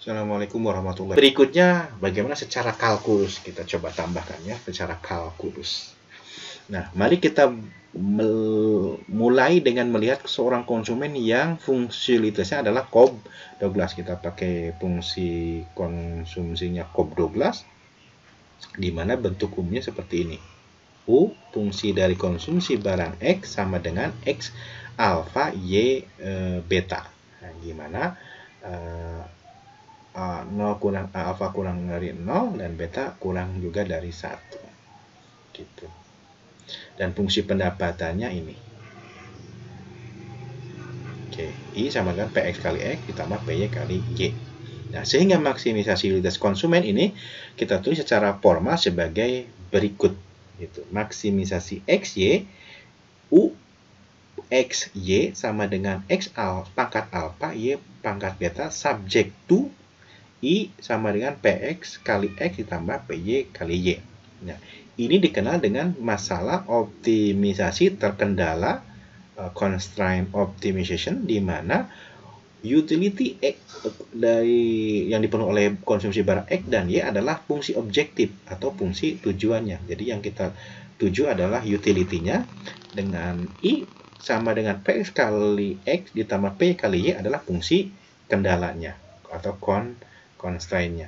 Assalamualaikum warahmatullahi wabarakatuh. Berikutnya, bagaimana secara kalkulus. Kita coba tambahkan ya, secara kalkulus. Nah, mari kita mulai dengan melihat seorang konsumen yang fungsionalitasnya adalah COB12. Kita pakai fungsi konsumsinya COB12, di mana bentuk umumnya seperti ini. U, fungsi dari konsumsi barang X sama dengan X alfa Y beta. Nah, gimana? 0 kurang alfa kurang dari 0 dan beta kurang juga dari 1 gitu. Dan fungsi pendapatannya ini. Oke, I sama dengan PX kali X ditambah PY kali Y. Nah, sehingga maksimisasi utilitas konsumen ini kita tulis secara formal sebagai berikut gitu. Maksimisasi XY U XY sama dengan X pangkat alfa Y pangkat beta subject to I sama dengan PX kali X ditambah PY kali Y. Nah, ini dikenal dengan masalah optimisasi terkendala, constraint optimization, di mana utility X dari yang dipenuhi oleh konsumsi barang X dan Y adalah fungsi objektif atau fungsi tujuannya. Jadi yang kita tuju adalah utility-nya, dengan I sama dengan PX kali X ditambah P kali Y adalah fungsi kendalanya atau constraint-nya.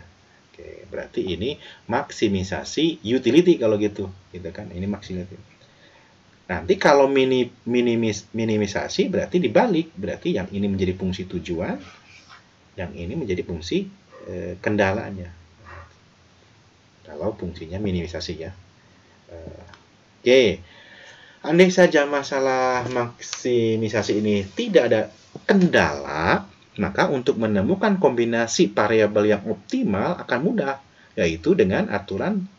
Oke, berarti ini maksimisasi utility kalau gitu kan? Ini maksimisasi. Nanti kalau minimisasi berarti dibalik, berarti yang ini menjadi fungsi tujuan, yang ini menjadi fungsi kendalanya. Kalau fungsinya minimisasi ya. Oke, andai saja masalah maksimisasi ini tidak ada kendala, maka untuk menemukan kombinasi variabel yang optimal akan mudah, yaitu dengan aturan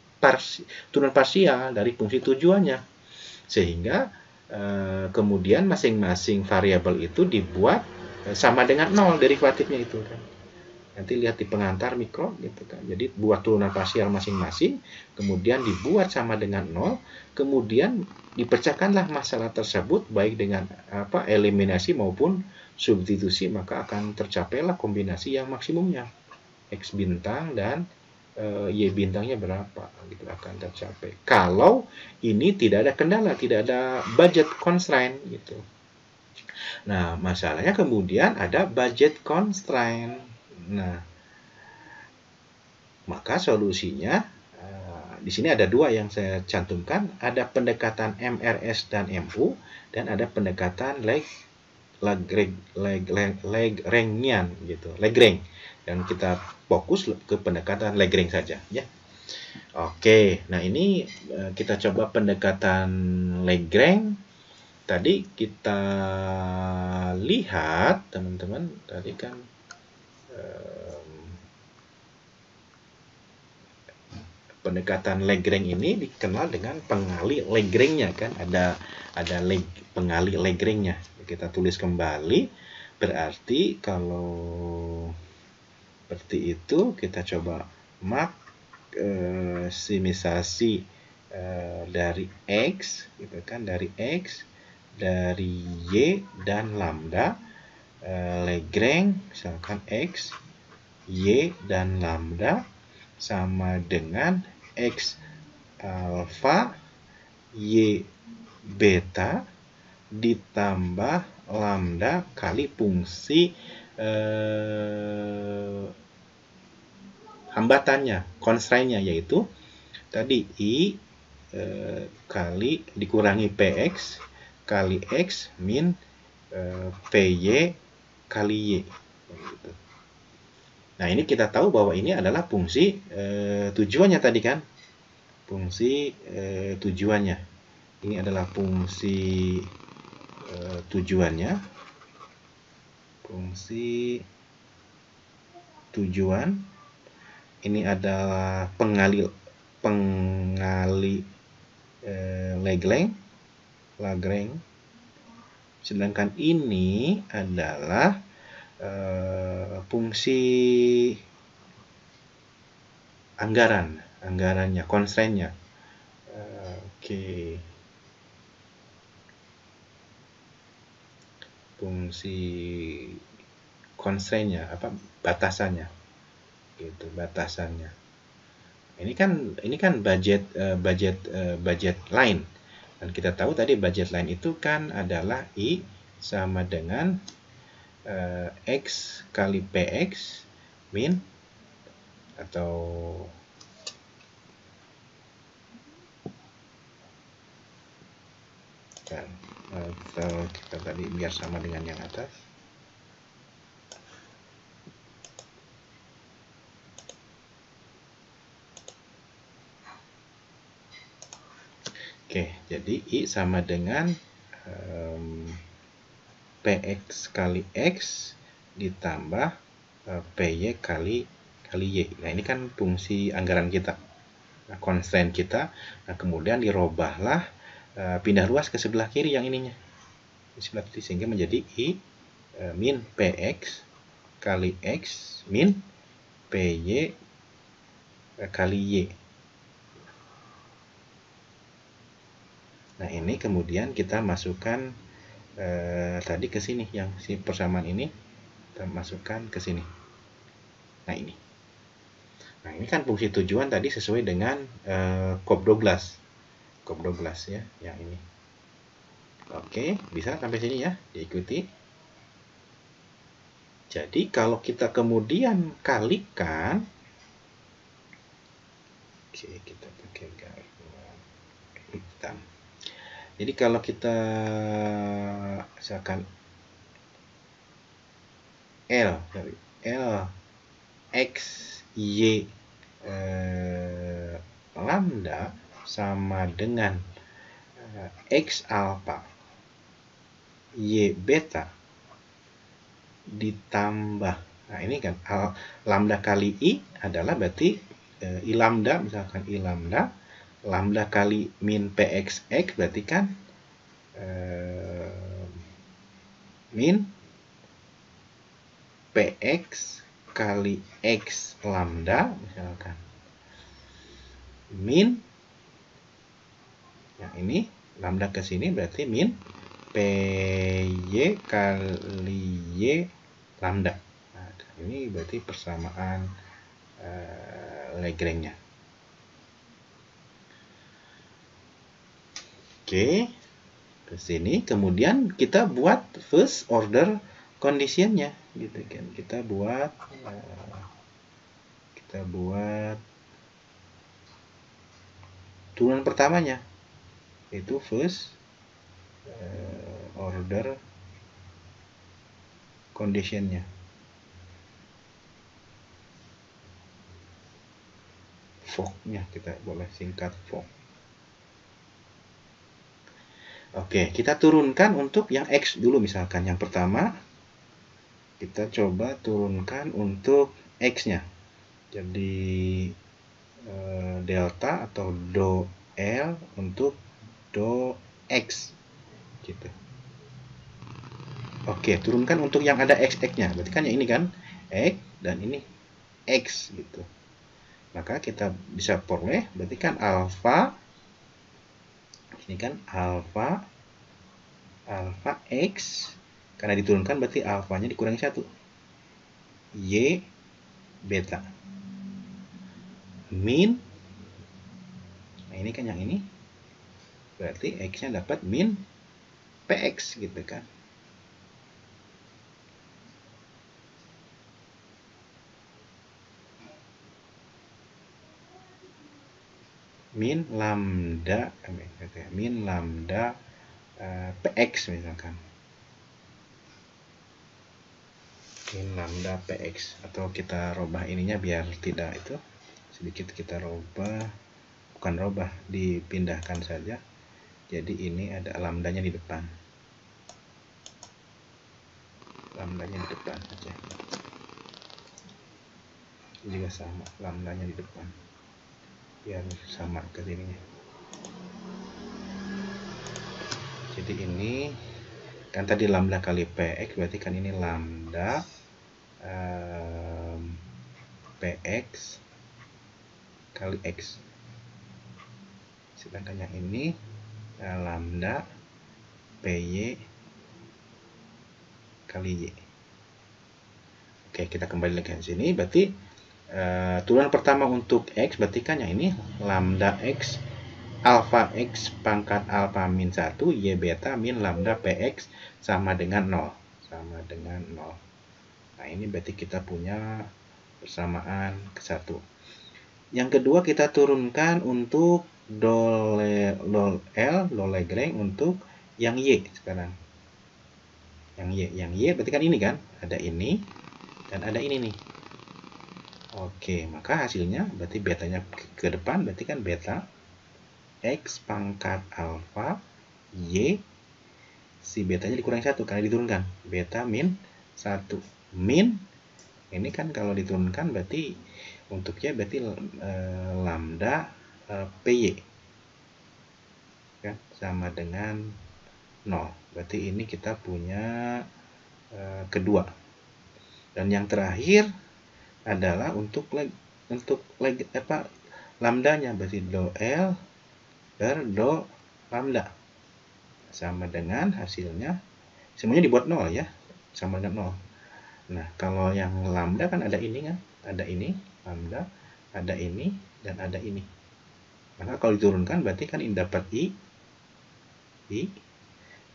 turunan parsial dari fungsi tujuannya. Sehingga kemudian masing-masing variabel itu dibuat sama dengan 0 derivatifnya itu kan. Nanti lihat di pengantar mikro gitu kan. Jadi buat turunan parsial masing-masing, kemudian dibuat sama dengan 0, kemudian dipecahkanlah masalah tersebut baik dengan eliminasi maupun substitusi, maka akan tercapailah kombinasi yang maksimumnya. X bintang dan Y bintangnya berapa gitu akan tercapai. Kalau ini tidak ada kendala, tidak ada budget constraint gitu. Nah, masalahnya kemudian ada budget constraint. Nah, maka solusinya di sini ada dua yang saya cantumkan, ada pendekatan MRS dan MU dan ada pendekatan Lagrangian gitu, Lagrange. Dan kita fokus ke pendekatan Lagrange saja ya. Oke, nah ini kita coba pendekatan Lagrange. Tadi kita lihat teman-teman, tadi kan pendekatan Lagrange ini dikenal dengan pengali Lagrange-nya kan, ada pengali Lagrange-nya. Kita tulis kembali, berarti kalau seperti itu kita coba maksimisasi dari X gitu kan, dari X, dari Y dan lambda, Lagrange misalkan X, Y dan lambda sama dengan X alfa Y beta ditambah lambda kali fungsi hambatannya, constraint-nya, yaitu tadi I kali dikurangi PX kali X min PY kali Y. Nah, ini kita tahu bahwa ini adalah fungsi tujuannya tadi kan. Fungsi tujuannya. Ini adalah fungsi tujuannya. Fungsi tujuan. Ini adalah pengali Lagrange. Sedangkan ini adalah fungsi anggarannya, constraint-nya. Oke. Fungsi constraint-nya, batasannya. gitu batasannya. Ini kan budget line, dan kita tahu tadi budget line itu kan adalah I sama dengan X kali PX min, atau kita tadi biar sama dengan yang atas. Oke, jadi I sama dengan PX kali X ditambah PY kali Y. Nah, ini kan fungsi anggaran kita, nah, constraint kita. Nah, kemudian dirobahlah, pindah ruas ke sebelah kiri yang ininya, di sebelah kiri, sehingga menjadi I min PX kali X min PY kali Y. Nah, ini kemudian kita masukkan tadi ke sini, yang si persamaan ini kita masukkan ke sini. Nah, ini. Nah, ini kan fungsi tujuan tadi sesuai dengan Cobb-Douglas. Cobb-Douglas ya, yang ini. Oke, bisa sampai sini ya, diikuti. Jadi kalau kita kemudian kalikan, oke, kita pakai garis hitam. Jadi kalau kita misalkan L X Y lambda sama dengan X alpha Y beta ditambah, nah ini kan lambda kali I adalah berarti I lambda, misalkan I lambda, lambda kali min PXX berarti kan min PX kali X lambda, misalkan min, yang ini lambda ke sini berarti min PY kali Y lambda. Nah, ini berarti persamaan Lagrange-nya. Oke, ke sini kemudian kita buat first order condition-nya gitu kan. Kita buat turunan pertamanya, itu first order condition-nya. Fog-nya kita boleh singkat fog. Oke, kita turunkan untuk yang X dulu, misalkan yang pertama kita coba turunkan untuk X-nya. Jadi delta atau do L untuk do X gitu. Oke, turunkan untuk yang ada XX-nya. Berarti kan yang ini kan X dan ini X gitu. Maka kita bisa peroleh berarti kan alpha, ini kan alpha X, karena diturunkan berarti alfanya dikurangi 1, Y beta min, nah ini kan yang ini berarti X-nya dapat min PX gitu kan. Min lambda PX misalkan. Min lambda PX, atau kita robah ininya biar tidak itu, sedikit kita robah, bukan robah, dipindahkan saja. Jadi ini ada lambdanya di depan. Lambdanya di depan aja. Juga sama, lambdanya di depan. Biar sama ke sininya. Jadi ini kan tadi lambda kali PX, berarti kan ini lambda PX kali X. Sedangkan yang ini lambda PY kali Y. Oke, kita kembali lagi ke sini. Berarti turunan pertama untuk X berarti kan yang ini lambda X alpha X pangkat alpha min 1 Y beta min lambda PX sama dengan 0. Sama dengan 0. Nah, ini berarti kita punya persamaan ke-1. Yang kedua kita turunkan untuk dol L, dol Lagrange untuk yang Y sekarang. Yang Y berarti kan ini kan, ada ini dan ada ini nih. Oke, maka hasilnya berarti betanya ke depan berarti kan beta X pangkat alpha Y, si betanya dikurangi 1 karena diturunkan. Beta min 1. Min, ini kan kalau diturunkan berarti untuk Y berarti lambda PY. Kan? Sama dengan 0. Berarti ini kita punya kedua. Dan yang terakhir adalah untuk lambdanya berarti do L per do lambda sama dengan hasilnya semuanya dibuat 0 ya, sama dengan 0. Nah, kalau yang lambda kan ada ini kan, ada ini lambda, ada ini dan ada ini. Maka kalau diturunkan berarti kan ini dapat I,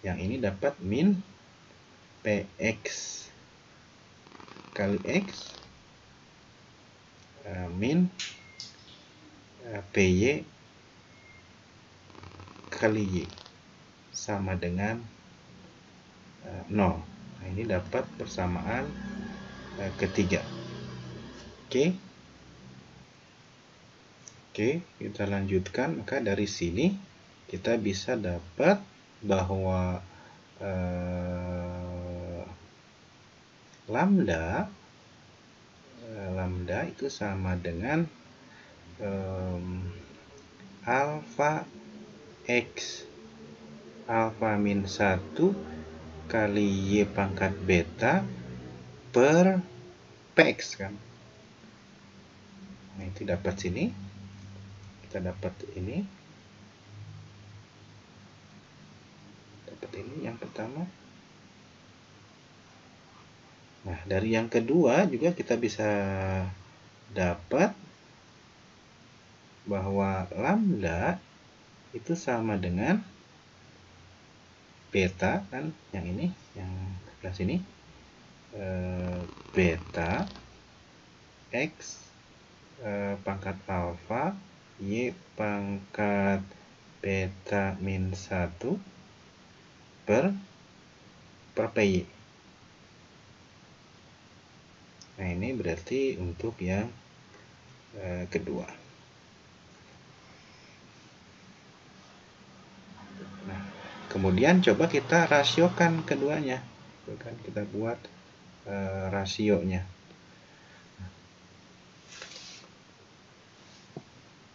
yang ini dapat min PX kali X min PY kali Y sama dengan 0. Nah, ini dapat persamaan ketiga. Oke, kita lanjutkan. Maka dari sini kita bisa dapat bahwa lambda itu sama dengan alpha X alpha min 1 kali Y pangkat beta per PX kan. Nah, itu dapat sini. Kita dapat ini. Dapat ini yang pertama. Nah, dari yang kedua juga kita bisa dapat bahwa lambda itu sama dengan beta kan, yang ini, yang sebelah sini, beta X pangkat alpha Y pangkat beta min 1 per PY. Nah, ini berarti untuk yang kedua. Nah, kemudian coba kita rasiokan keduanya. Kita buat rasionya.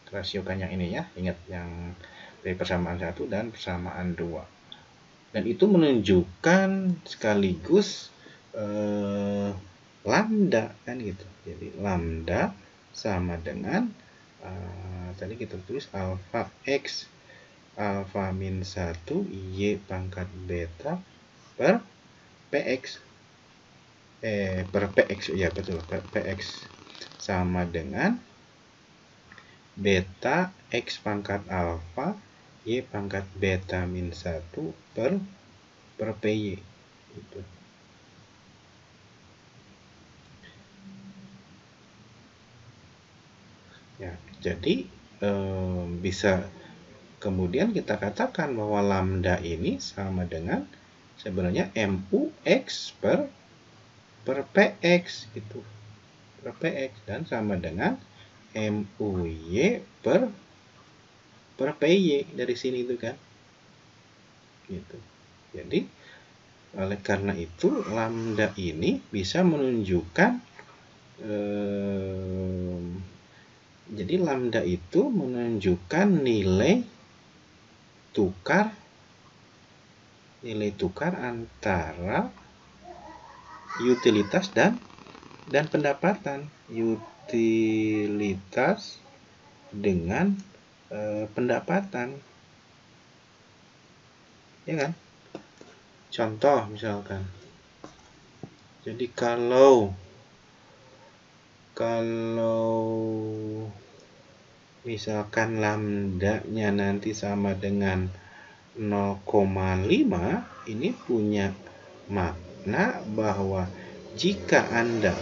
Rasiokan yang ini ya, ingat yang dari persamaan 1 dan persamaan 2. Dan itu menunjukkan sekaligus lambda kan gitu. Jadi lambda sama dengan tadi kita tulis alpha X alpha min 1 Y pangkat beta per PX per PX, ya betul, per PX sama dengan beta X pangkat alpha Y pangkat beta min 1 per PY gitu. Ya, jadi bisa kemudian kita katakan bahwa lambda ini sama dengan sebenarnya MUX per PX gitu, per PX, dan sama dengan MUY per PY dari sini itu kan gitu. Jadi oleh karena itu lambda ini bisa menunjukkan jadi lambda itu menunjukkan nilai tukar antara utilitas dan pendapatan. Utilitas dengan pendapatan, ya kan? Contoh misalkan, jadi kalau Kalau misalkan lambda-nya nanti sama dengan 0,5, ini punya makna bahwa jika Anda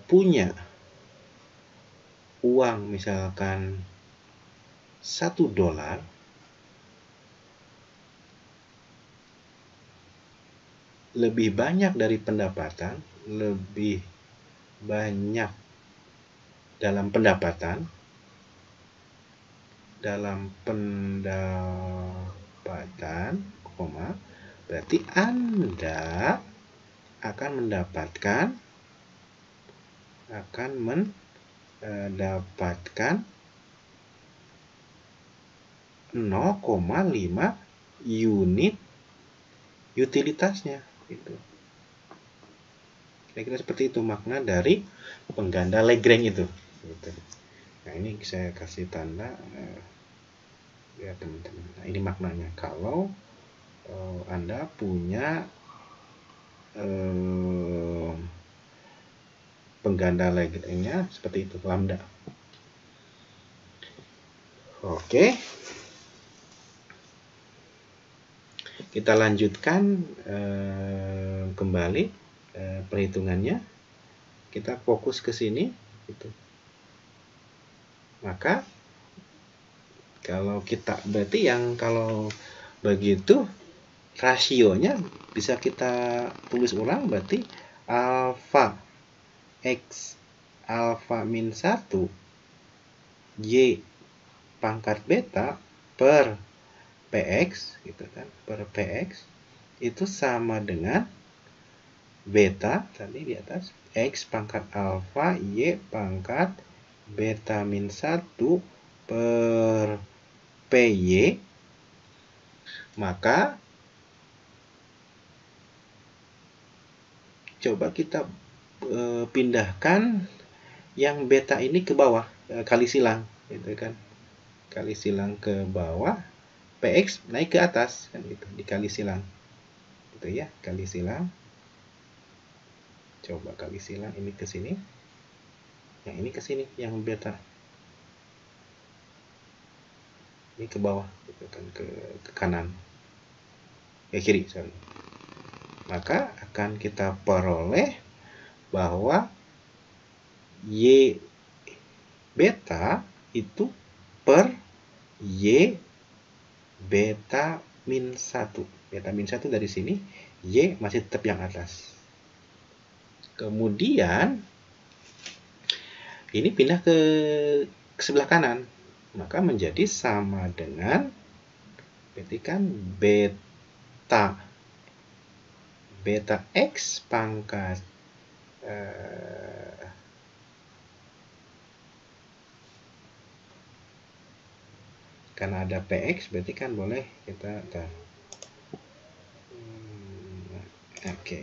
punya uang misalkan $1, lebih banyak dari pendapatan, lebih banyak dalam pendapatan, berarti Anda akan mendapatkan 0,5 unit utilitasnya. Gitu. Kira-kira seperti itu makna dari pengganda Lagrange itu. Gitu. Nah, ini saya kasih tanda ya teman-teman. Nah, ini maknanya kalau Anda punya pengganda Lagrange-nya seperti itu, lambda. Oke. Kita lanjutkan kembali perhitungannya. Kita fokus ke sini gitu. Maka kalau kita berarti kalau begitu rasionya bisa kita tulis ulang, berarti alfa X alfa min 1 Y pangkat beta per PX gitu kan, per PX itu sama dengan beta tadi di atas X pangkat alfa Y pangkat beta min 1 per PY. Maka coba kita pindahkan yang beta ini ke bawah, kali silang gitu kan, kali silang ke bawah, PX naik ke atas kan gitu, dikali silang gitu ya, kali silang, coba kali silang ini ke sini, yang ini ke sini, yang beta ini ke bawah gitu kan, ke kanan, ke kiri sorry. Maka akan kita peroleh bahwa Y beta itu per Y beta min 1. Beta min 1 dari sini, Y masih tetap yang atas. Kemudian, ini pindah ke sebelah kanan. Maka menjadi sama dengan, berarti kan beta X pangkat karena ada PX berarti kan boleh kita oke.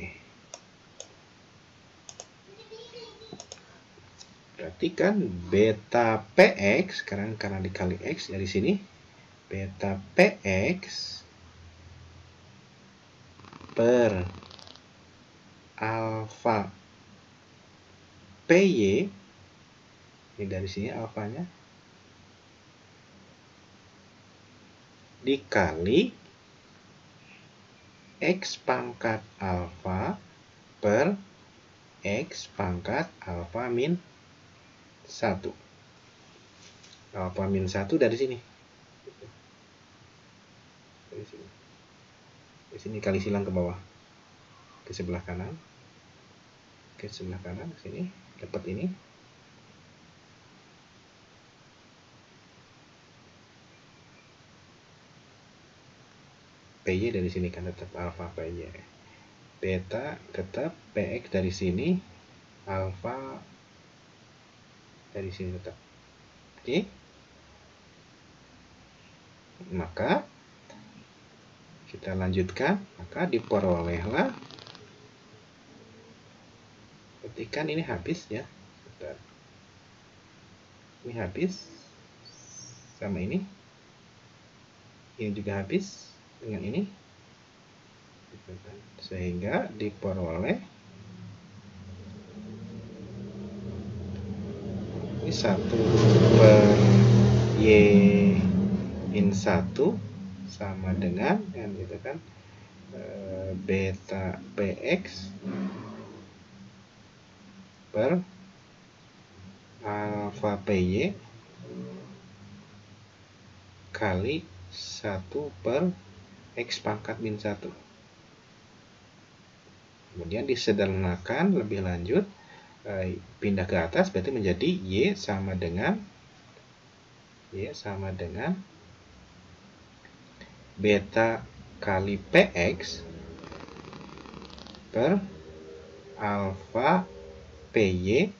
Berarti kan beta PX sekarang karena dikali X dari sini, beta PX per alfa PY, ini dari sini alfanya, dikali X pangkat alfa per X pangkat alfa min 1. Alfa min 1 dari sini. Dari sini. Di sini kali silang ke bawah. Ke sebelah kanan. Ke sebelah kanan sini dapat ini. PY dari sini kan tetap alfa PY. Beta tetap PX dari sini, alfa dari sini tetap. Oke. Maka kita lanjutkan, maka diperolehlah, ketika ini habis ya. Ini habis sama ini juga habis dengan ini. Sehingga diperoleh ini 1/y in 1 sama dengan kan gitu kan beta px per alfa py kali 1/x pangkat min 1. Kemudian disederhanakan lebih lanjut, pindah ke atas berarti menjadi y sama dengan beta kali px per alfa py.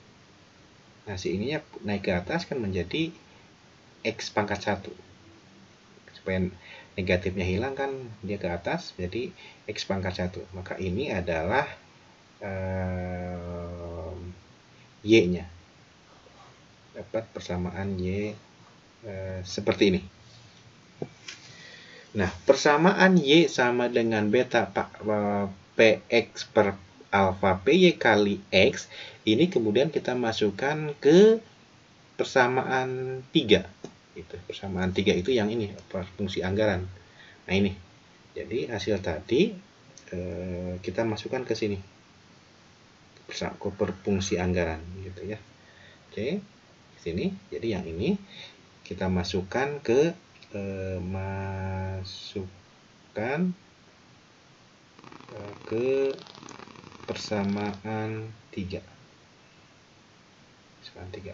Nah, si ininya naik ke atas kan menjadi x pangkat 1. Supaya negatifnya hilang kan dia ke atas, jadi x pangkat 1. Maka ini adalah y-nya. Dapat persamaan y seperti ini. Nah, persamaan y sama dengan beta px per alfa py kali x, ini kemudian kita masukkan ke persamaan 3. Persamaan 3 itu yang ini, fungsi anggaran. Nah, ini. Jadi hasil tadi kita masukkan ke sini. Per fungsi anggaran gitu ya. Oke. Sini. Jadi yang ini kita masukkan ke ke persamaan 3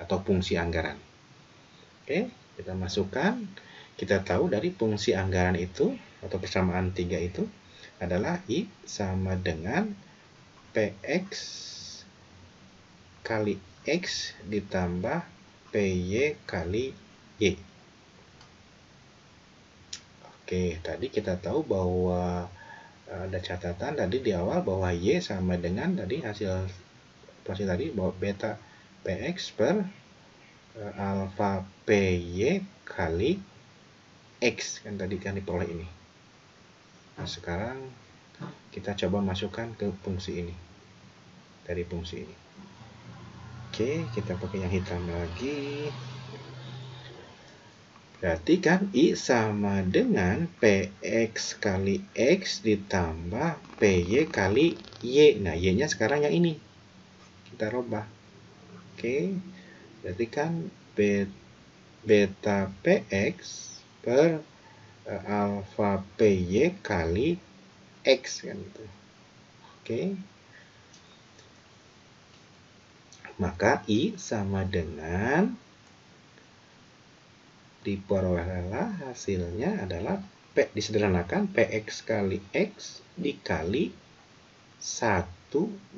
atau fungsi anggaran. Oke, kita masukkan. Kita tahu dari fungsi anggaran itu atau persamaan 3 itu adalah I sama dengan Px kali X ditambah Py kali Y. Oke, tadi kita tahu bahwa ada catatan tadi di awal bahwa Y sama dengan tadi hasil tadi bahwa beta Px per alfa Py kali X kan tadi kan diperoleh ini. Nah, sekarang kita coba masukkan ke fungsi ini. Dari fungsi ini. Oke, kita pakai yang hitam lagi. Berarti kan I sama dengan Px kali X ditambah Py kali Y. Nah, Y-nya sekarang yang ini. Kita rubah. Oke, berarti kan beta Px per alfa Py kali X kan gitu. Oke. Maka I sama dengan diperolehlah hasilnya adalah P disederhanakan Px kali X dikali 1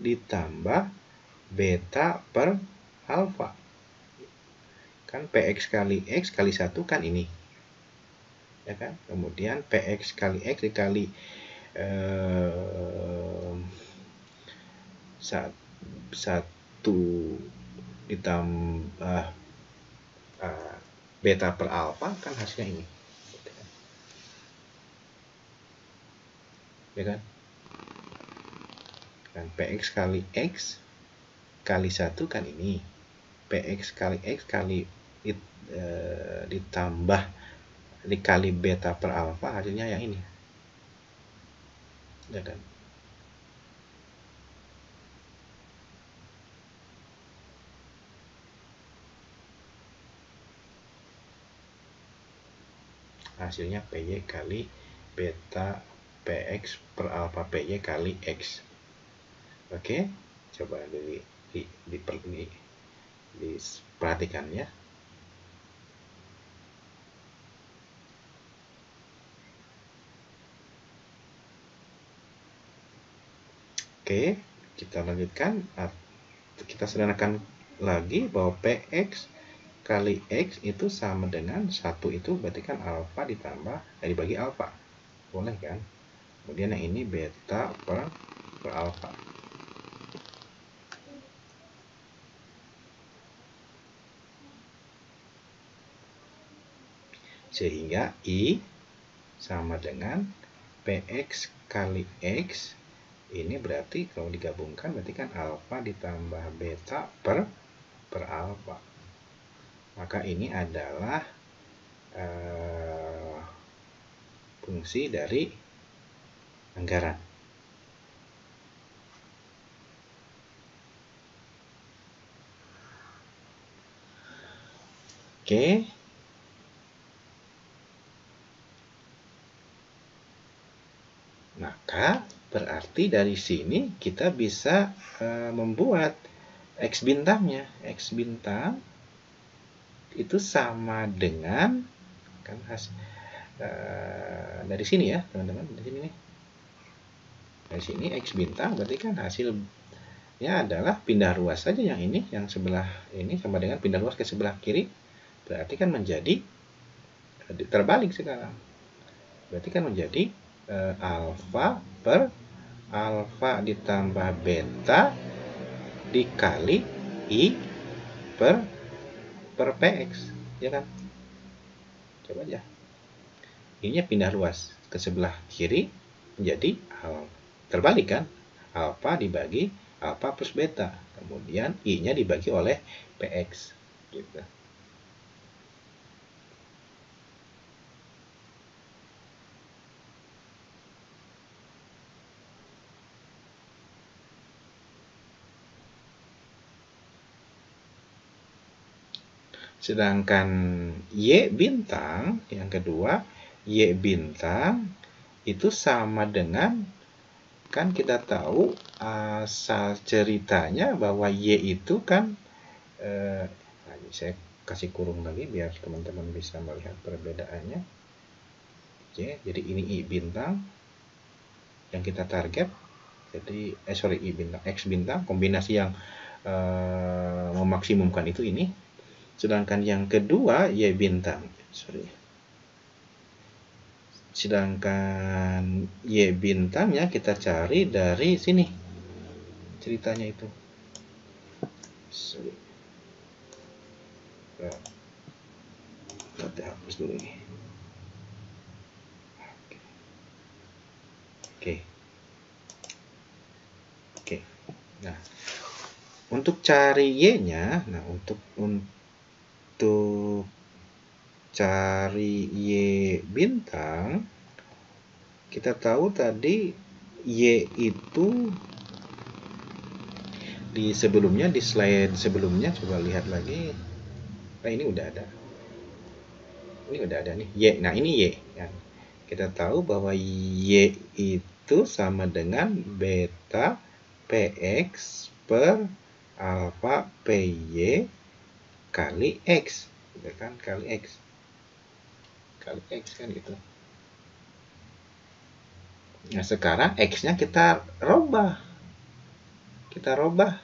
ditambah beta per alfa. Kan Px kali X kali 1 kan ini. Ya kan? Kemudian Px kali X dikali 1 ditambah beta per alfa kan hasilnya ini. Ya kan? Dan Px kali X kali 1 kan ini. Px kali X kali ditambah dikali beta per alfa hasilnya yang ini. Ya kan? Hasilnya Py kali beta Px per alfa Py kali X. Oke, coba diperhatikan ya. Oke, kita lanjutkan. Kita sederhanakan lagi bahwa Px kali X itu sama dengan 1 itu berarti kan alfa ditambah dibagi alfa. Boleh kan? Kemudian yang ini beta per alfa. Sehingga I sama dengan Px kali X, ini berarti kalau digabungkan berarti kan alfa ditambah beta per alfa. Maka ini adalah fungsi dari anggaran. Oke. Maka berarti dari sini kita bisa membuat X bintangnya. X bintang itu sama dengan kan dari sini ya teman-teman, dari sini nih. Dari sini X bintang berarti kan hasilnya adalah pindah ruas saja yang ini, yang sebelah ini sama dengan pindah ruas ke sebelah kiri. Berarti kan menjadi terbalik sekarang. Berarti kan menjadi alfa per alfa ditambah beta dikali I per PX, ya kan? Coba aja. Ininya pindah luas ke sebelah kiri menjadi terbalik kan? Alfa dibagi alfa plus beta. Kemudian I-nya dibagi oleh PX. Gitu. Sedangkan Y bintang yang kedua, Y bintang itu sama dengan, kan kita tahu asal ceritanya bahwa Y itu kan saya kasih kurung lagi biar teman-teman bisa melihat perbedaannya. Y, jadi ini I bintang yang kita target. Jadi I bintang, X bintang, kombinasi yang memaksimumkan itu ini. Sedangkan yang kedua Y bintang. Sedangkan Y bintangnya kita cari dari sini. Ceritanya itu. Kita hapus dulu ini. Oke. Nah, untuk cari Y-nya, nah untuk cari Y bintang, kita tahu tadi Y itu di sebelumnya, di slide sebelumnya, coba lihat lagi. Nah, ini udah ada. Ini udah ada nih, Y. Nah, ini Y. Ya. Kita tahu bahwa Y itu sama dengan beta PX per alfa PY kali X. Ya kan, kali X. Kali X kan gitu. Nah, sekarang X-nya kita rubah. Kita rubah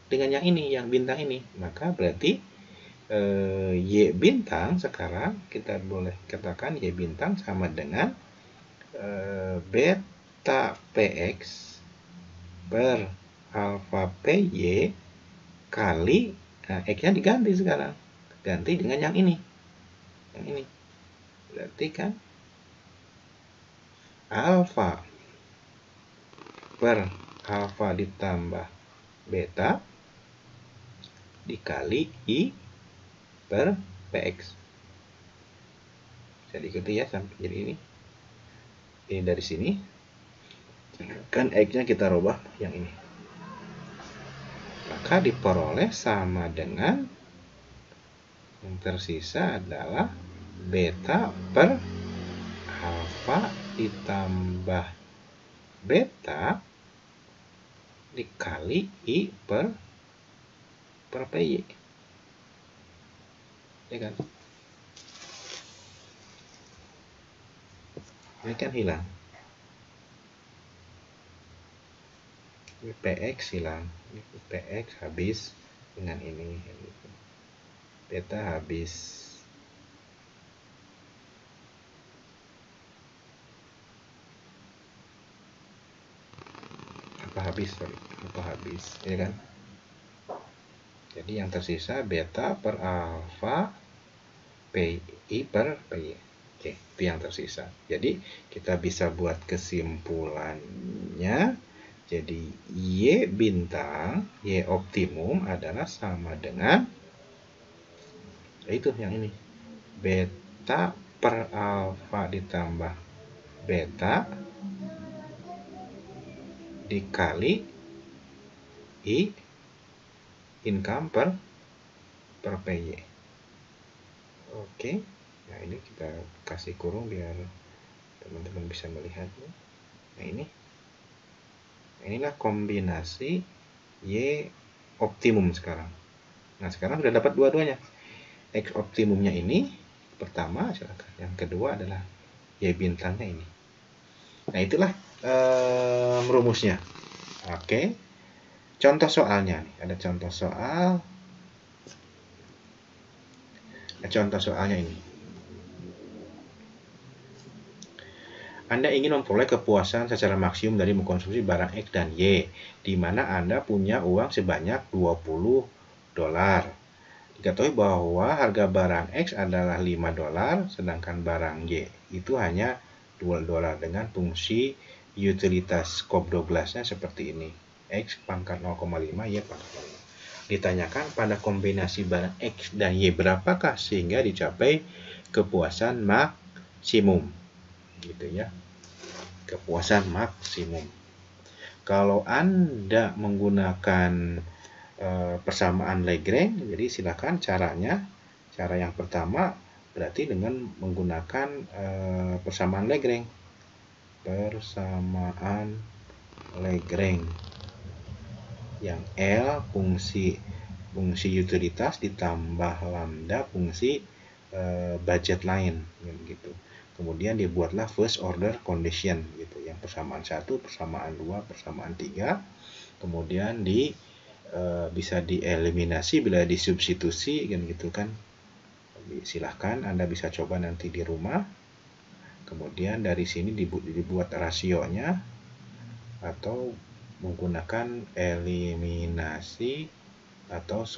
dengan yang ini, yang bintang ini. Maka berarti Y bintang sekarang kita boleh katakan Y bintang sama dengan beta PX per alfa PY kali, nah, X-nya diganti sekarang. Ganti dengan yang ini. Yang ini. Berarti kan alfa per alfa ditambah beta dikali I per PX. Bisa diikuti ya sampai jadi ini. Ini dari sini. Kan X-nya kita rubah yang ini. Maka diperoleh sama dengan yang tersisa adalah beta per alfa ditambah beta dikali I per PY. Ya kan? Ini kan hilang. Ini PX hilang. Ini PX habis dengan ini. Beta habis. Apa habis, ya kan? Jadi yang tersisa beta per alfa PI per PY. Oke, itu yang tersisa. Jadi kita bisa buat kesimpulannya. Jadi Y bintang, Y optimum adalah sama dengan itu yang ini. Beta per alfa ditambah beta dikali I income per PY. Oke. Nah, ini kita kasih kurung biar teman-teman bisa melihatnya. Nah, inilah kombinasi Y optimum sekarang. Nah, sekarang sudah dapat dua-duanya. X optimumnya ini pertama, silakan. Yang kedua adalah Y bintangnya ini. Nah, itulah rumusnya. Oke. Contoh soalnya nih, ada contoh soal. Contoh soalnya ini. Anda ingin memperoleh kepuasan secara maksimum dari mengkonsumsi barang X dan Y, di mana Anda punya uang sebanyak $20. Diketahui bahwa harga barang X adalah $5, sedangkan barang Y itu hanya $2 dengan fungsi utilitas Cobb Douglas-nya seperti ini. X pangkat 0,5, Y pangkat 0,5. Ditanyakan pada kombinasi barang X dan Y berapakah sehingga dicapai kepuasan maksimum. Gitu ya, kepuasan maksimum. Kalau Anda menggunakan persamaan Lagrange, jadi silakan cara yang pertama berarti dengan menggunakan persamaan Lagrange. Yang L fungsi utilitas ditambah lambda fungsi budget lain gitu. Kemudian dibuatlah first order condition gitu, yang persamaan 1, persamaan 2, persamaan 3. Kemudian bisa dieliminasi bila disubstitusi kan gitu kan. Silahkan Anda bisa coba nanti di rumah. Kemudian dari sini dibuat rasionya atau menggunakan eliminasi atau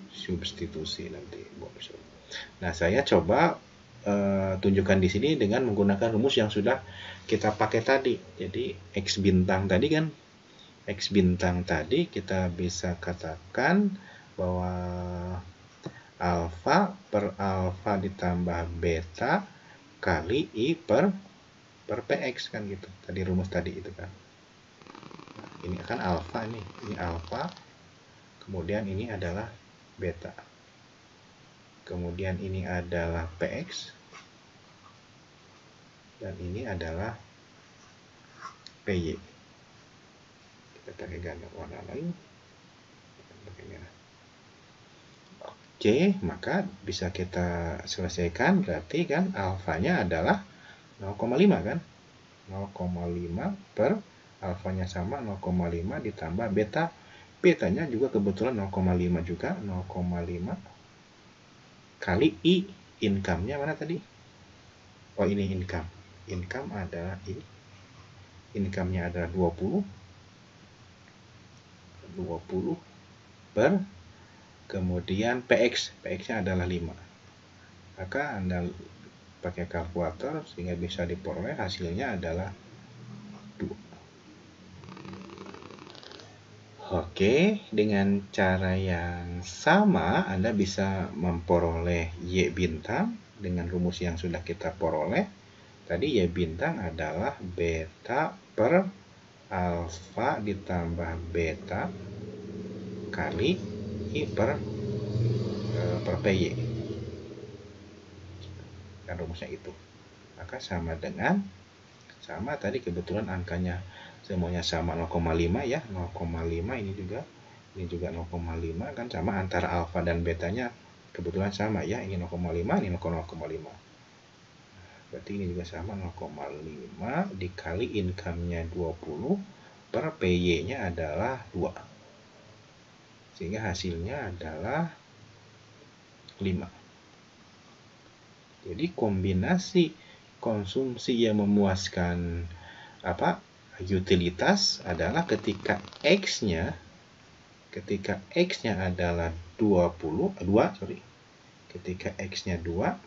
substitusi nanti. Nah, saya coba tunjukkan di sini dengan menggunakan rumus yang sudah kita pakai tadi. Jadi X bintang tadi kita bisa katakan bahwa alfa per alfa ditambah beta kali I per PX kan gitu. Tadi rumus tadi itu kan. Ini akan alfa nih, ini alfa. Kemudian ini adalah beta. Kemudian ini adalah PX. Dan ini adalah PY. Kita pakai gambar warna lain. Pakai merah. Oke, maka bisa kita selesaikan. Berarti kan alfanya adalah 0,5 kan. 0,5 per alfanya sama 0,5 ditambah beta. Betanya juga kebetulan 0,5 juga. 0,5 kali I. Income-nya mana tadi? Oh, ini income. Income adalah ini. Income-nya adalah 20 per, kemudian PX-nya adalah 5. Maka Anda pakai kalkulator sehingga bisa diperoleh hasilnya adalah 2. Oke, dengan cara yang sama Anda bisa memperoleh Y bintang dengan rumus yang sudah kita peroleh. Tadi Y bintang adalah beta per alfa ditambah beta kali I per PY. Kan rumusnya itu. Maka sama tadi kebetulan angkanya semuanya sama 0,5 ya. 0,5 ini juga 0,5 kan sama, antara alfa dan betanya kebetulan sama ya. Ini 0,5, ini 0,5. Berarti ini juga sama 0,5 dikali income-nya 20 per PY-nya adalah 2. Sehingga hasilnya adalah 5. Jadi kombinasi konsumsi yang memuaskan utilitas adalah ketika X-nya adalah 2, ketika X-nya 2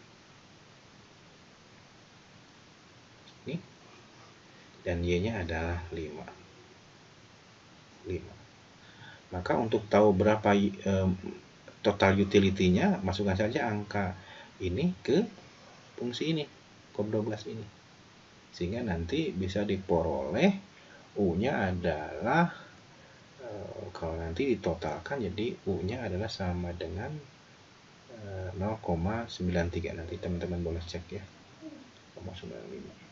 dan Y-nya adalah 5. Maka untuk tahu berapa total utility-nya, masukkan saja angka ini ke fungsi ini, COP12 ini. Sehingga nanti bisa diperoleh U-nya adalah, kalau nanti ditotalkan, jadi U-nya adalah sama dengan 0,93. Nanti teman-teman boleh cek ya, 0,95.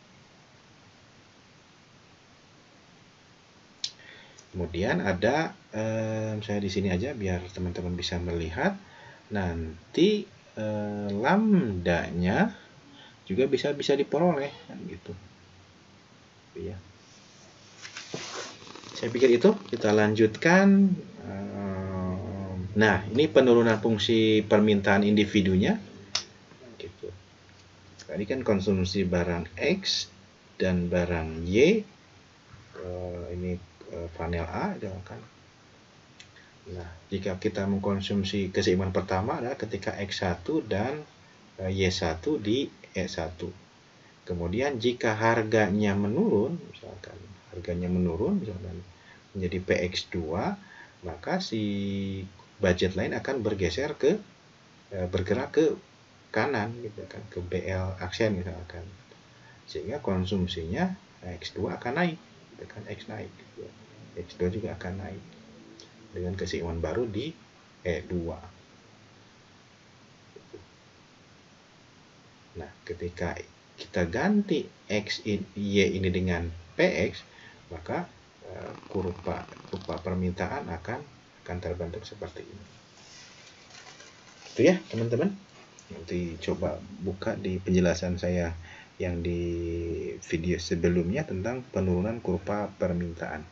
Kemudian ada, saya di sini aja biar teman-teman bisa melihat. Nanti lambdanya juga bisa diperoleh kan gitu. Ya. Saya pikir itu kita lanjutkan. Nah, ini penurunan fungsi permintaan individunya. Gitu. Tadi kan konsumsi barang X dan barang Y. Ini panel A kan. Nah, jika kita mengkonsumsi keseimbangan pertama adalah ketika X1 dan Y1 di E1. Kemudian jika harganya menurun, misalkan menjadi PX2, maka si budget lain akan bergerak ke kanan gitu kan, ke BL aksen misalkan. Sehingga konsumsinya X2 akan naik, gitu kan, X naik. X2 juga akan naik dengan keseimbangan baru di E2. Nah, ketika kita ganti Y ini dengan PX, maka kurva permintaan akan terbentuk seperti ini. Itu ya teman-teman. Nanti coba buka di penjelasan saya yang di video sebelumnya tentang penurunan kurva permintaan.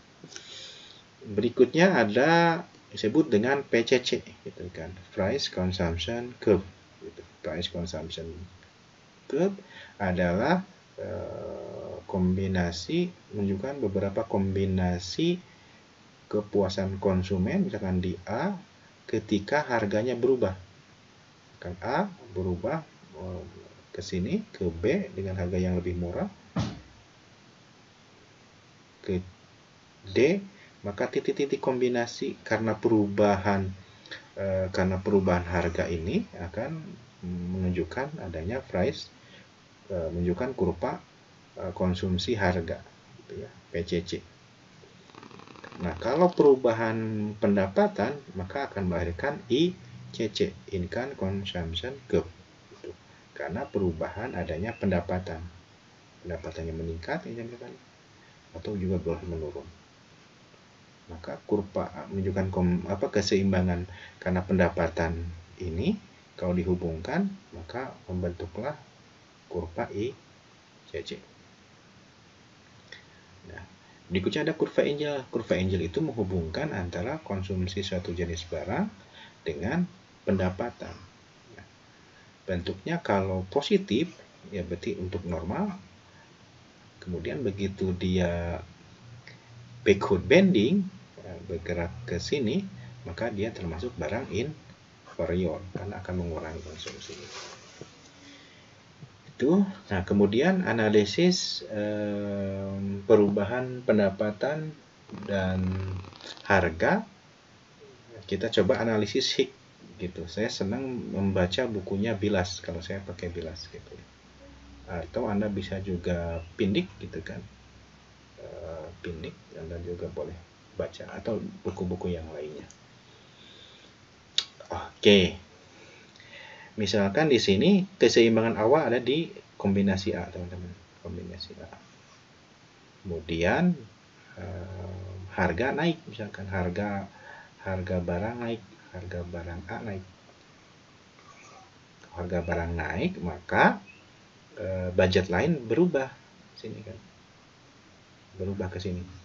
Berikutnya ada disebut dengan PCC, gitu kan, Price Consumption Curve. Gitu. Price Consumption Curve adalah kombinasi, menunjukkan beberapa kombinasi kepuasan konsumen, misalkan di A, ketika harganya berubah. Misalkan A berubah ke sini, ke B dengan harga yang lebih murah, ke D, maka titik-titik kombinasi karena perubahan harga ini akan menunjukkan adanya price, menunjukkan kurva konsumsi harga, gitu ya, PCC. Nah, kalau perubahan pendapatan maka akan melahirkan ICC, Income Consumption Curve, gitu. Karena perubahan adanya pendapatannya meningkat, atau juga boleh menurun. Maka kurva menunjukkan keseimbangan karena pendapatan ini kalau dihubungkan maka membentuklah kurva ICC. Nah, berikutnya ada kurva Angel. Kurva Angel itu menghubungkan antara konsumsi suatu jenis barang dengan pendapatan. Nah, bentuknya kalau positif ya berarti untuk normal. Kemudian begitu dia backward bending, bergerak ke sini, maka dia termasuk barang inferior karena akan mengurangi konsumsi. Itu. Nah, kemudian analisis perubahan pendapatan dan harga, kita coba analisis HIC gitu. Saya senang membaca bukunya Bilas kalau saya pakai Bilas gitu. Atau Anda bisa juga Pindik gitu kan. Pindik Anda juga boleh baca, atau buku-buku yang lainnya. Oke. Misalkan di sini keseimbangan awal ada di kombinasi A, teman-teman. Kombinasi A. Kemudian harga naik, misalkan harga barang naik, harga barang A naik. Harga barang naik, maka budget lain berubah sini kan. Berubah ke sini.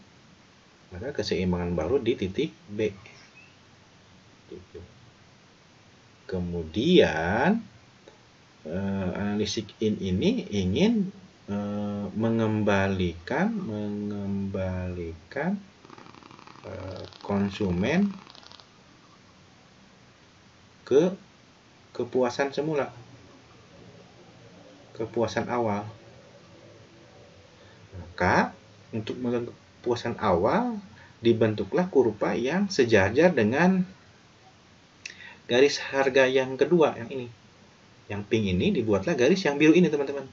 Maka keseimbangan baru di titik B. Gitu. Kemudian analisis ini ingin mengembalikan konsumen ke kepuasan semula, kepuasan awal. Maka Untuk kepuasan awal dibentuklah kurva yang sejajar dengan garis harga yang kedua, yang ini. Yang pink ini dibuatlah garis yang biru ini, teman-teman.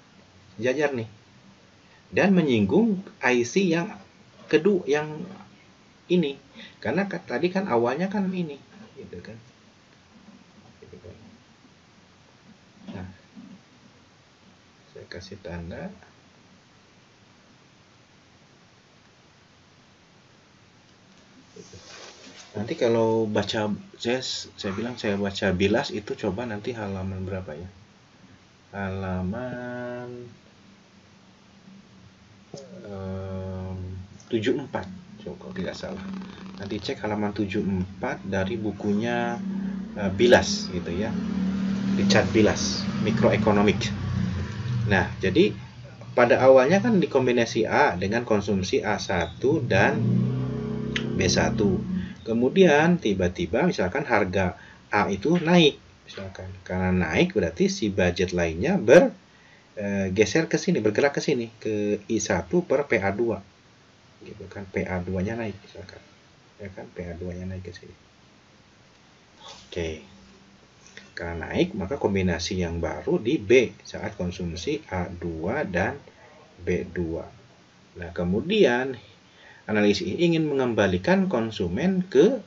Sejajar nih. Dan menyinggung IC yang kedua, yang ini. Karena tadi kan awalnya kan ini, gitu kan. Nah, saya kasih tanda. Nanti kalau baca, saya bilang saya baca bilas itu, coba nanti halaman berapa ya? Halaman 74, kalau tidak salah. Nanti cek halaman 74 dari bukunya Bilas gitu ya. Richard Bilas, Mikroekonomik. Nah, jadi pada awalnya kan dikombinasi A dengan konsumsi A1 dan B1. Kemudian tiba-tiba misalkan harga A itu naik, misalkan. Karena naik berarti si budget lainnya bergeser ke sini, bergerak ke sini, ke I1 per PA2. Gitu kan, PA2-nya naik misalkan. Ya kan, PA2-nya naik ke sini. Oke. Karena naik, maka kombinasi yang baru di B saat konsumsi A2 dan B2. Nah, kemudian analisis ini ingin mengembalikan konsumen ke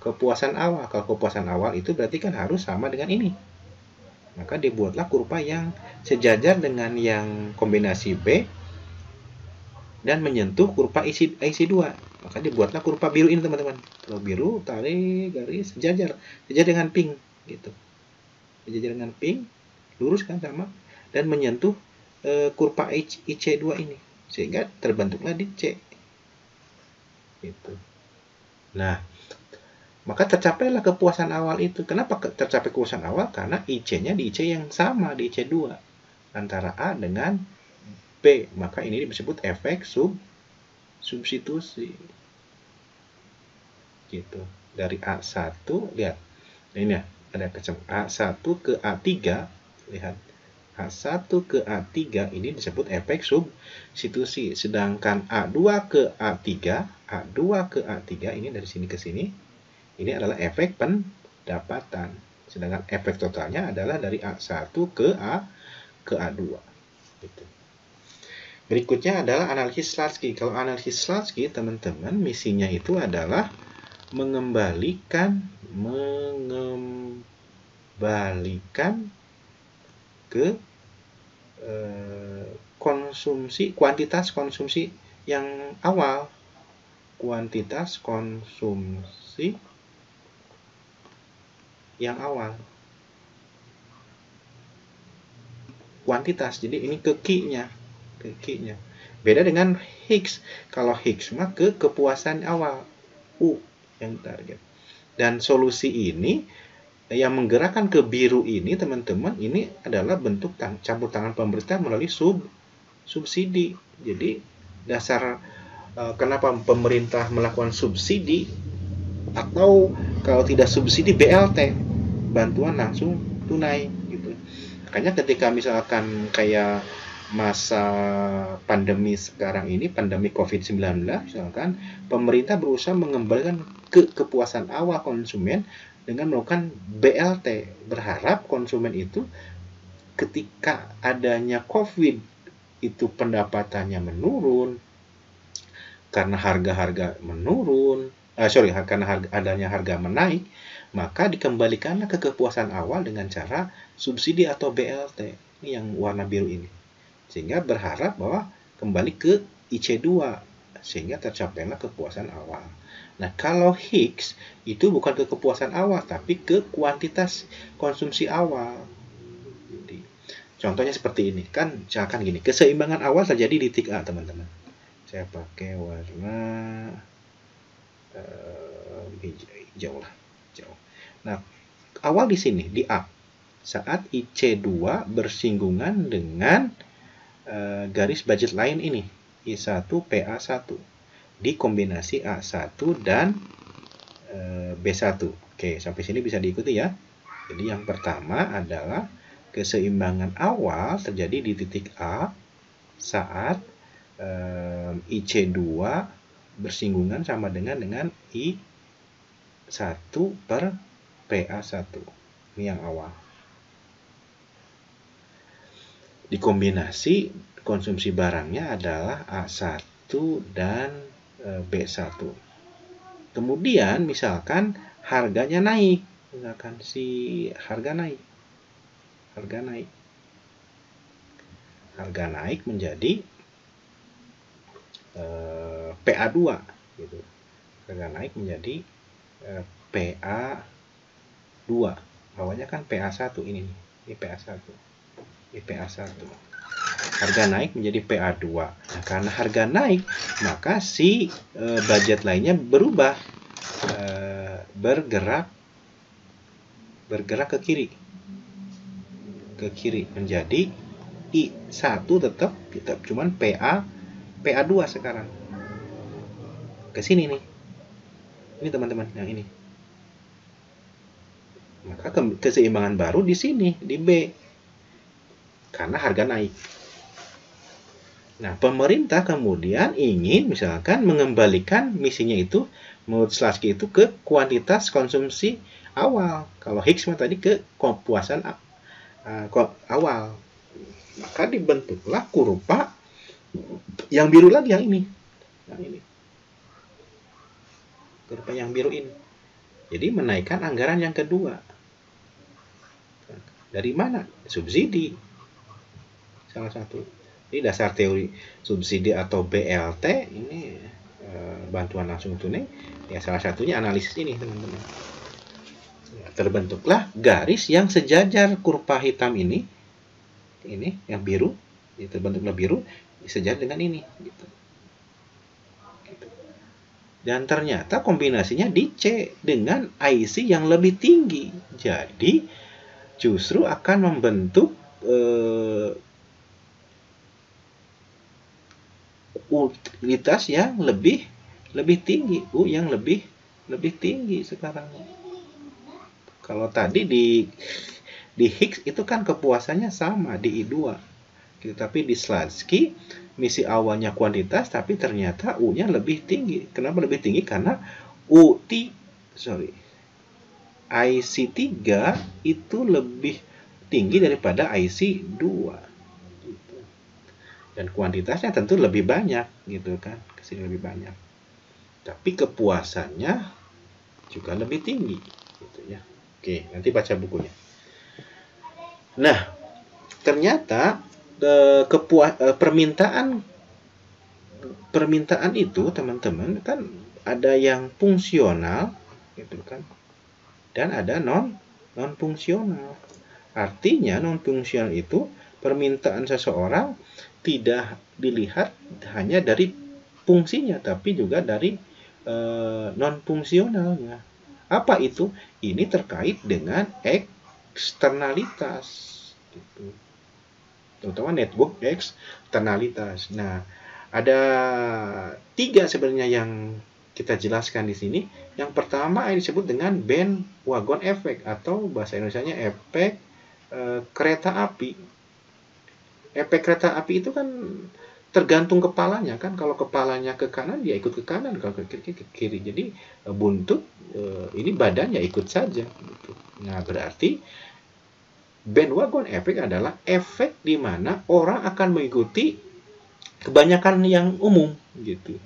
kepuasan awal. Kalau kepuasan awal itu berarti kan harus sama dengan ini. Maka dibuatlah kurva yang sejajar dengan yang kombinasi B dan menyentuh kurva IC2. Maka dibuatlah kurva biru ini, teman-teman. Kalau biru, tarik garis sejajar dengan pink gitu. Sejajar dengan pink, lurus kan sama, dan menyentuh kurva IC2 ini. Sehingga terbentuklah di C. Gitu. Nah, maka tercapailah kepuasan awal itu. Kenapa tercapai kepuasan awal? Karena IC-nya di IC yang sama, di IC2. Antara A dengan B. Maka ini disebut efek substitusi. Gitu. Dari A1, lihat. Nah, ini ya, ada A1 ke A3, lihat. A1 ke A3 ini disebut efek substitusi. Sedangkan A2 ke A3, A2 ke A3 ini dari sini ke sini, ini adalah efek pendapatan. Sedangkan efek totalnya adalah dari A1 ke A2. Gitu. Berikutnya adalah analisis Slutsky. Kalau analisis Slutsky, teman-teman, misinya itu adalah mengembalikan ke kuantitas konsumsi yang awal. Kuantitas konsumsi yang awal. Kuantitas, jadi ini ke Q-nya. Beda dengan Higgs. Kalau Higgs mah ke kepuasan awal, U yang target. Dan solusi ini yang menggerakkan ke biru ini, teman-teman, ini adalah bentuk campur tangan pemerintah melalui subsidi. Jadi dasar kenapa pemerintah melakukan subsidi, atau kalau tidak subsidi BLT, bantuan langsung tunai gitu. Makanya ketika misalkan kayak masa pandemi sekarang ini, pandemi COVID-19 misalkan, pemerintah berusaha mengembalikan ke kepuasan awal konsumen dengan melakukan BLT, berharap konsumen itu ketika adanya COVID itu pendapatannya menurun karena harga-harga menurun, karena adanya harga menaik, maka dikembalikanlah ke kepuasan awal dengan cara subsidi atau BLT. Ini yang warna biru ini. Sehingga berharap bahwa kembali ke IC2 sehingga tercapailah kepuasan awal. Nah, kalau Higgs itu bukan ke kepuasan awal tapi ke kuantitas konsumsi awal. Jadi, contohnya seperti ini kan, misalkan gini, keseimbangan awal terjadi di titik A, teman-teman. Saya pakai warna hijau lah, hijau. Nah, awal di sini di A saat IC2 bersinggungan dengan garis budget lain ini, I1 PA1, di kombinasi A1 dan B1. Oke, sampai sini bisa diikuti ya. Jadi yang pertama adalah keseimbangan awal terjadi di titik A saat IC2 bersinggungan sama dengan I1 per PA1. Ini yang awal. Dikombinasi konsumsi barangnya adalah A1 dan B1. Kemudian misalkan harganya naik. Misalkan harga naik menjadi PA2 gitu. Harga naik menjadi PA2. Bawahnya kan PA1 ini nih. Ini PA1. Ini PA1. Harga naik menjadi PA2. Nah, karena harga naik, maka si budget lainnya berubah, bergerak ke kiri menjadi I1 tetap cuman PA2 sekarang. Ke sini nih. Ini teman-teman, yang ini. Maka keseimbangan baru di sini, di B. Karena harga naik. Nah, pemerintah kemudian ingin misalkan mengembalikan misinya itu, menurut Slutsky itu ke kuantitas konsumsi awal. Kalau Higgs tadi ke kepuasan awal. Maka dibentuklah kurva yang biru lagi, yang ini. Kurva yang biru ini. Jadi menaikkan anggaran yang kedua. Dari mana? Subsidi. Salah satu. Ini dasar teori subsidi atau BLT, ini bantuan langsung tunai. Ya, salah satunya analisis ini, teman-teman. Ya, terbentuklah garis yang sejajar kurva hitam ini yang biru, terbentuklah biru sejajar dengan ini. Gitu. Dan ternyata kombinasinya di C dengan IC yang lebih tinggi. Jadi justru akan membentuk utilitas yang lebih tinggi, U yang lebih tinggi sekarang. Kalau tadi di Higgs itu kan kepuasannya sama di I2. Tapi di Slutsky misi awalnya kuantitas, tapi ternyata U-nya lebih tinggi. Kenapa lebih tinggi? Karena IC3 itu lebih tinggi daripada IC2. Gitu. Dan kuantitasnya tentu lebih banyak, gitu kan. Kesini lebih banyak. Tapi kepuasannya juga lebih tinggi, gitu ya. Oke, nanti baca bukunya. Nah, ternyata permintaan itu, teman-teman, kan ada yang fungsional, gitu kan, dan ada non fungsional. Artinya non fungsional itu permintaan seseorang tidak dilihat hanya dari fungsinya, tapi juga dari non fungsionalnya. Apa itu? Ini terkait dengan eksternalitas, gitu. Terutama network eksternalitas. Nah, ada 3 sebenarnya yang kita jelaskan di sini. Yang pertama yang disebut dengan bandwagon effect, atau bahasa Indonesianya efek kereta api. Efek kereta api itu kan tergantung kepalanya kan. Kalau kepalanya ke kanan, dia ikut ke kanan. Kalau ke kiri. Jadi buntut ini badannya ikut saja. Gitu. Nah, berarti bandwagon effect adalah efek di mana orang akan mengikuti kebanyakan yang umum, gitu.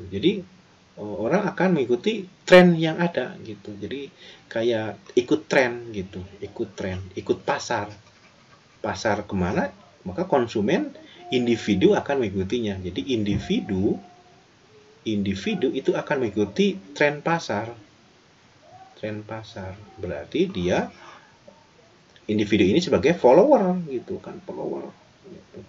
Jadi orang akan mengikuti tren yang ada, gitu. Jadi kayak ikut tren, gitu. Ikut pasar. Pasar kemana, maka konsumen individu akan mengikutinya. Jadi individu itu akan mengikuti tren pasar. Berarti dia, individu ini sebagai follower, gitu kan, follower. Gitu.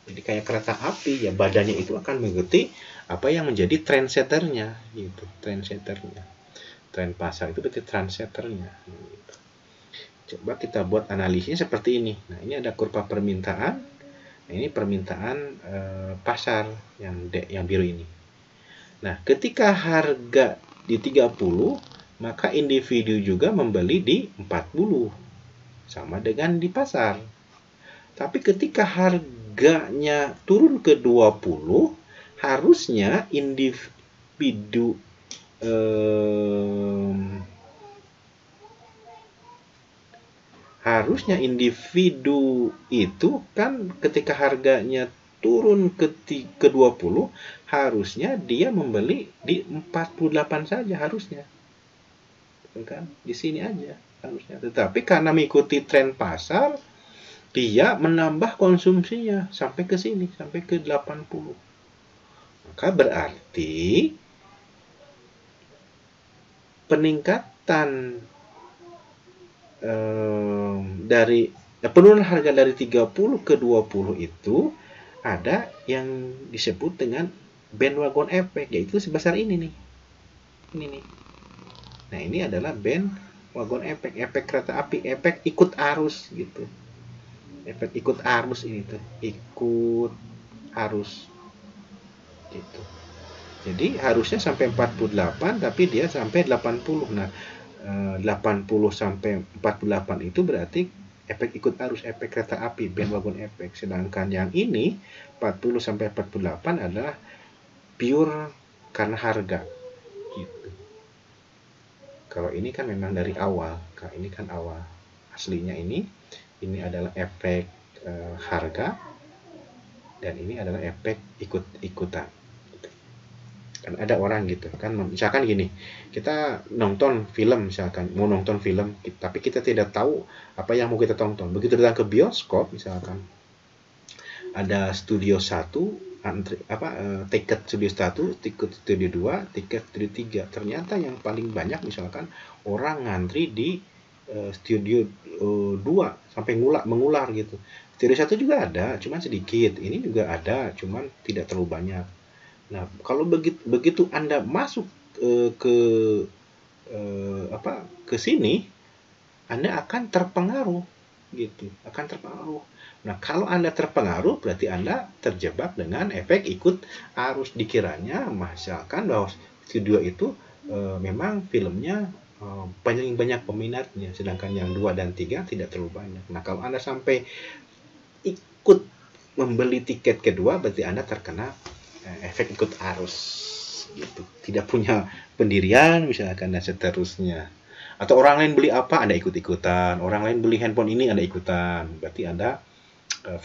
Jadi kayak kereta api, ya badannya itu akan mengikuti apa yang menjadi trendsetternya, gitu. Tren pasar itu berarti trendsetternya. Gitu. Coba kita buat analisisnya seperti ini. Nah, ini ada kurva permintaan. Nah, ini permintaan pasar yang biru ini. Nah, ketika harga di 30, maka individu juga membeli di 40. Sama dengan di pasar. Tapi ketika harga harganya turun ke 20, harusnya individu itu kan ketika harganya turun ke 20, harusnya dia membeli di 48 saja harusnya. Kan di sini aja harusnya. Tetapi karena mengikuti tren pasar, dia menambah konsumsinya sampai ke sini, sampai ke 80. Maka berarti peningkatan dari penurunan harga dari 30 ke 20 itu ada yang disebut dengan bandwagon effect, yaitu sebesar ini nih. Ini nih. Nah, ini adalah bandwagon effect, efek kereta api, efek ikut arus gitu. Efek ikut arus ini tuh, ikut arus gitu. Jadi harusnya sampai 48 tapi dia sampai 80. Nah, 80 sampai 48 itu berarti efek ikut arus, efek kereta api, bandwagon effect. Sedangkan yang ini 40 sampai 48 adalah pure karena harga gitu. Kalau ini kan memang dari awal, ini kan awal. Aslinya ini adalah efek harga, dan ini adalah efek ikut-ikutan. Kan ada orang gitu kan, misalkan gini, kita nonton film, misalkan mau nonton film tapi kita tidak tahu apa yang mau kita tonton. Begitu datang ke bioskop, misalkan ada studio 1, tiket studio 1, tiket studio 2, tiket studio 3. Ternyata yang paling banyak misalkan orang ngantri di studio 2 sampai mengular gitu. Studio 1 juga ada, cuman sedikit. Ini juga ada, cuman tidak terlalu banyak. Nah, kalau begitu Anda masuk ke sini, Anda akan terpengaruh gitu, akan terpengaruh. Nah, kalau Anda terpengaruh berarti Anda terjebak dengan efek ikut arus. Dikiranya misalkan bahwa studio itu memang filmnya paling banyak peminatnya, sedangkan yang 2 dan 3 tidak terlalu banyak. Nah, kalau Anda sampai ikut membeli tiket kedua, berarti Anda terkena efek ikut arus gitu, tidak punya pendirian misalkan, dan seterusnya. Atau orang lain beli apa, Anda ikut-ikutan. Orang lain beli handphone ini, Anda ikutan. Berarti Anda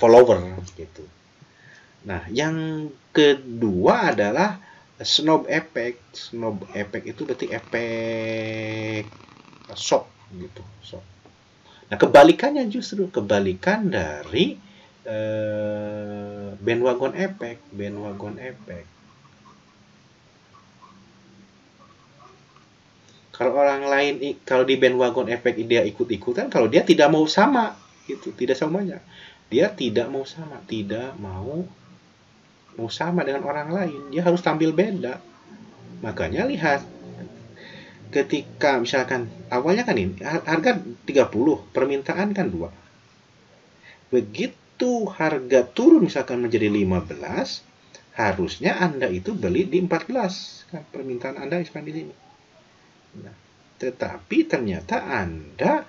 follower gitu. Nah, yang kedua adalah snob effect. Snob effect itu berarti efek shock gitu, shock. Nah, kebalikan dari bandwagon effect. Kalau di bandwagon effect dia ikut-ikutan, kalau dia tidak mau sama gitu, tidak samanya. Dia tidak mau sama dengan orang lain. Dia harus tampil beda. Makanya lihat, ketika misalkan awalnya kan ini harga 30, permintaan kan 2. Begitu harga turun misalkan menjadi 15, harusnya Anda itu beli di 14 kan, permintaan Anda misalkan di sini. Nah, tetapi ternyata Anda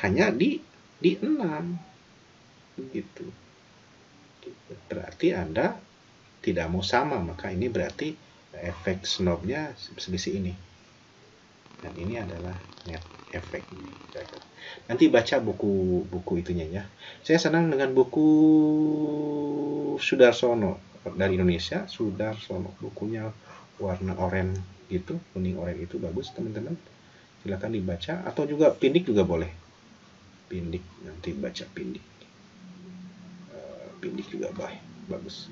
hanya di 6 gitu. Berarti Anda tidak mau sama, maka ini berarti efek snobnya selisih ini. Dan ini adalah net effect. Nanti baca buku itunya ya. Saya senang dengan buku Sudarsono dari Indonesia, Sudarsono. Bukunya warna oranye gitu, kuning oranye itu bagus teman-teman. Silakan dibaca, atau juga Pindik juga boleh. Pindik, nanti baca Pindik. Pindik juga bagus.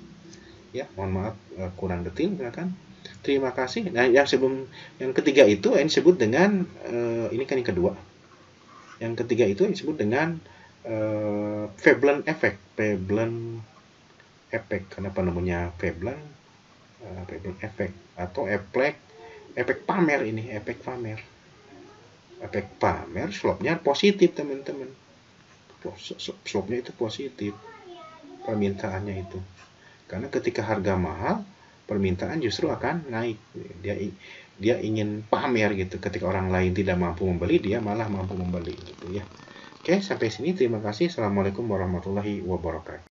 Ya, mohon maaf kurang detail, silakan. Terima kasih. Nah, yang ketiga itu yang disebut dengan ini kan yang kedua. Yang ketiga itu yang disebut dengan Veblen effect. Veblen effect. Kenapa namanya Veblen? Veblen effect atau efek pamer ini, efek pamer. Efek pamer, slope-nya positif teman-teman. Slope-nya itu positif, permintaannya itu. Karena ketika harga mahal, permintaan justru akan naik. Dia ingin pamer gitu. Ketika orang lain tidak mampu membeli, dia malah mampu membeli gitu ya. Oke, sampai sini terima kasih. Assalamualaikum warahmatullahi wabarakatuh.